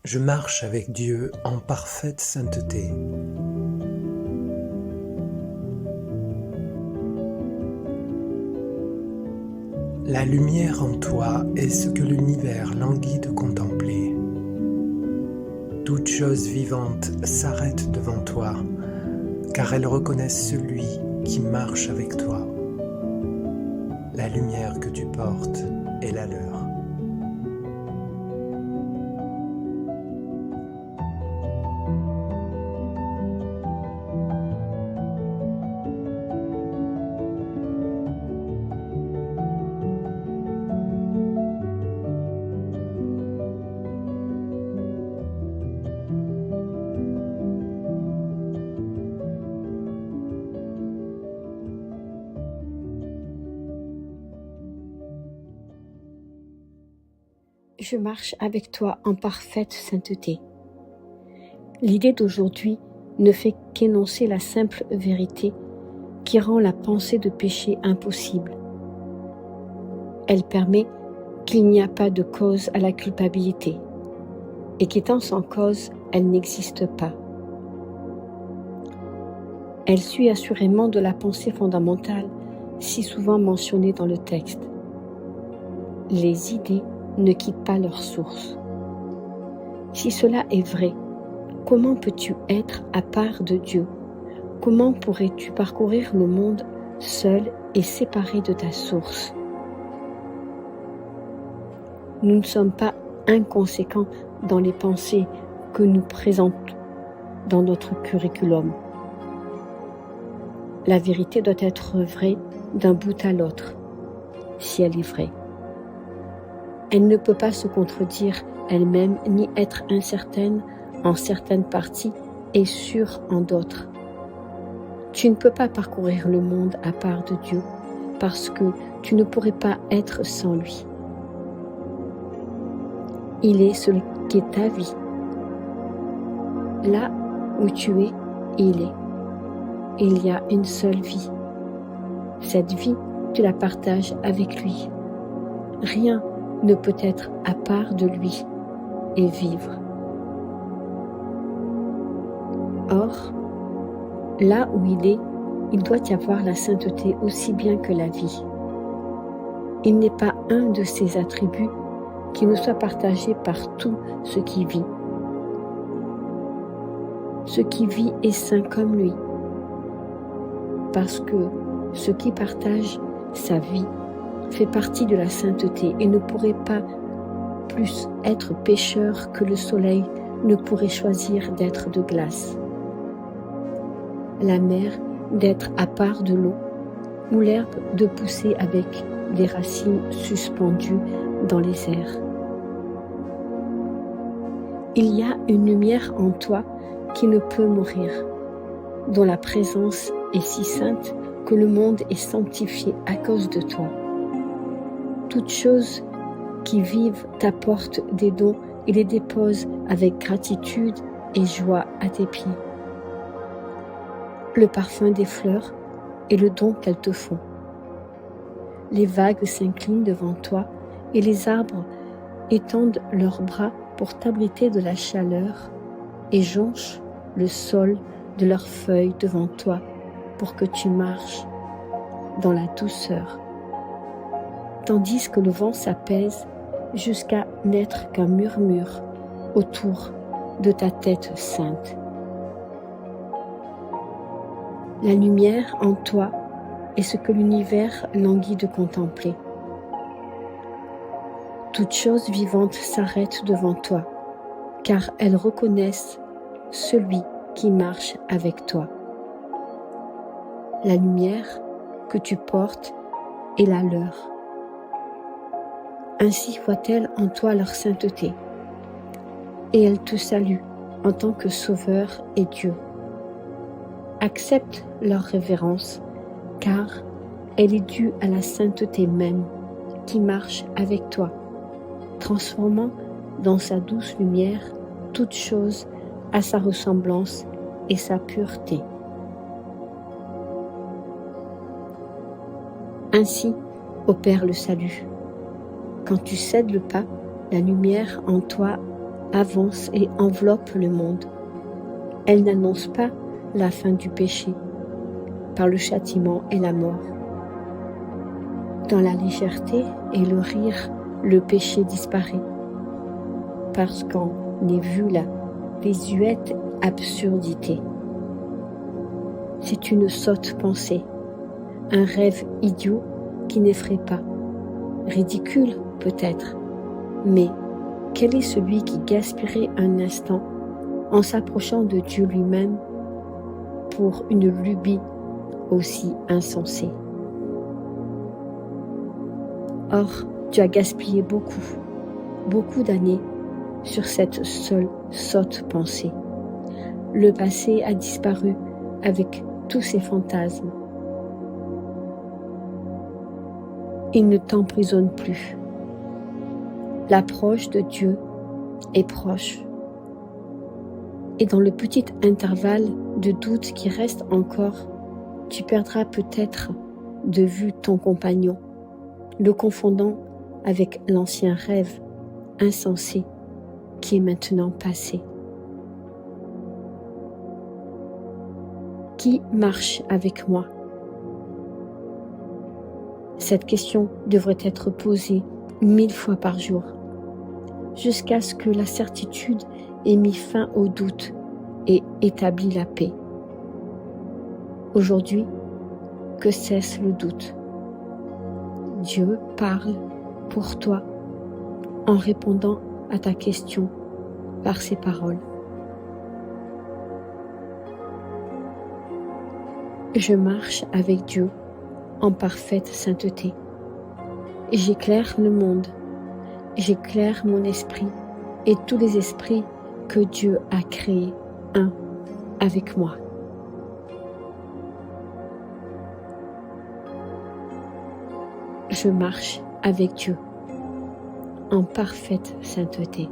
Je marche avec Dieu en parfaite sainteté. La lumière en toi est ce que l'univers languit de contempler. Toute chose vivante s'arrête devant toi, car elles reconnaissent celui qui marche avec toi. La lumière que tu portes est la leur. Je marche avec toi en parfaite sainteté. L'idée d'aujourd'hui ne fait qu'énoncer la simple vérité qui rend la pensée de péché impossible. Elle permet qu'il n'y a pas de cause à la culpabilité et qu'étant sans cause, elle n'existe pas. Elle suit assurément de la pensée fondamentale si souvent mentionnée dans le texte. Les idées ne quittent pas leur source. Si cela est vrai, comment peux-tu être à part de Dieu? Comment pourrais-tu parcourir le monde seul et séparé de ta source? Nous ne sommes pas inconséquents dans les pensées que nous présentons dans notre curriculum. La vérité doit être vraie d'un bout à l'autre, si elle est vraie. Elle ne peut pas se contredire elle-même ni être incertaine en certaines parties et sûre en d'autres. Tu ne peux pas parcourir le monde à part de Dieu parce que tu ne pourrais pas être sans lui. Il est ce qui est ta vie. Là où tu es, il est. Il y a une seule vie. Cette vie, tu la partages avec lui. Rien ne peut être à part de lui et vivre. Or, là où il doit y avoir la sainteté aussi bien que la vie. Il n'est pas un de ses attributs qui ne soit partagé par tout ce qui vit. Ce qui vit est saint comme lui, parce que ce qui partage sa vie fait partie de la sainteté et ne pourrait pas plus être pécheur que le soleil ne pourrait choisir d'être de glace, la mer d'être à part de l'eau, ou l'herbe de pousser avec des racines suspendues dans les airs. Il y a une lumière en toi qui ne peut mourir, dont la présence est si sainte que le monde est sanctifié à cause de toi. Toutes choses qui vivent t'apportent des dons et les déposent avec gratitude et joie à tes pieds. Le parfum des fleurs est le don qu'elles te font. Les vagues s'inclinent devant toi et les arbres étendent leurs bras pour t'abriter de la chaleur et jonchent le sol de leurs feuilles devant toi pour que tu marches dans la douceur, tandis que le vent s'apaise jusqu'à n'être qu'un murmure autour de ta tête sainte. La lumière en toi est ce que l'univers languit de contempler. Toute chose vivante s'arrête devant toi, car elles reconnaissent celui qui marche avec toi. La lumière que tu portes est la leur. Ainsi voient-elles en toi leur sainteté, et elles te saluent en tant que Sauveur et Dieu. Accepte leur révérence, car elle est due à la sainteté même qui marche avec toi, transformant dans sa douce lumière toute chose à sa ressemblance et sa pureté. Ainsi opère le salut. Quand tu cèdes le pas, la lumière en toi avance et enveloppe le monde. Elle n'annonce pas la fin du péché par le châtiment et la mort. Dans la légèreté et le rire, le péché disparaît, parce qu'en est vue la désuète absurdité. C'est une sotte pensée, un rêve idiot qui n'effraie pas, ridicule peut-être, mais quel est celui qui gaspillerait un instant en s'approchant de Dieu lui-même pour une lubie aussi insensée? Or, tu as gaspillé beaucoup d'années sur cette seule sotte pensée. Le passé a disparu avec tous ses fantasmes. Il ne t'emprisonne plus. L'approche de Dieu est proche. Et dans le petit intervalle de doute qui reste encore, tu perdras peut-être de vue ton compagnon, le confondant avec l'ancien rêve insensé qui est maintenant passé. Qui marche avec moi? Cette question devrait être posée 1000 fois par jour, jusqu'à ce que la certitude ait mis fin au doute et établi la paix. Aujourd'hui, que cesse le doute. Dieu parle pour toi en répondant à ta question par ses paroles. Je marche avec Dieu en parfaite sainteté. J'éclaire le monde, j'éclaire mon esprit et tous les esprits que Dieu a créés, un avec moi. Je marche avec Dieu en parfaite sainteté.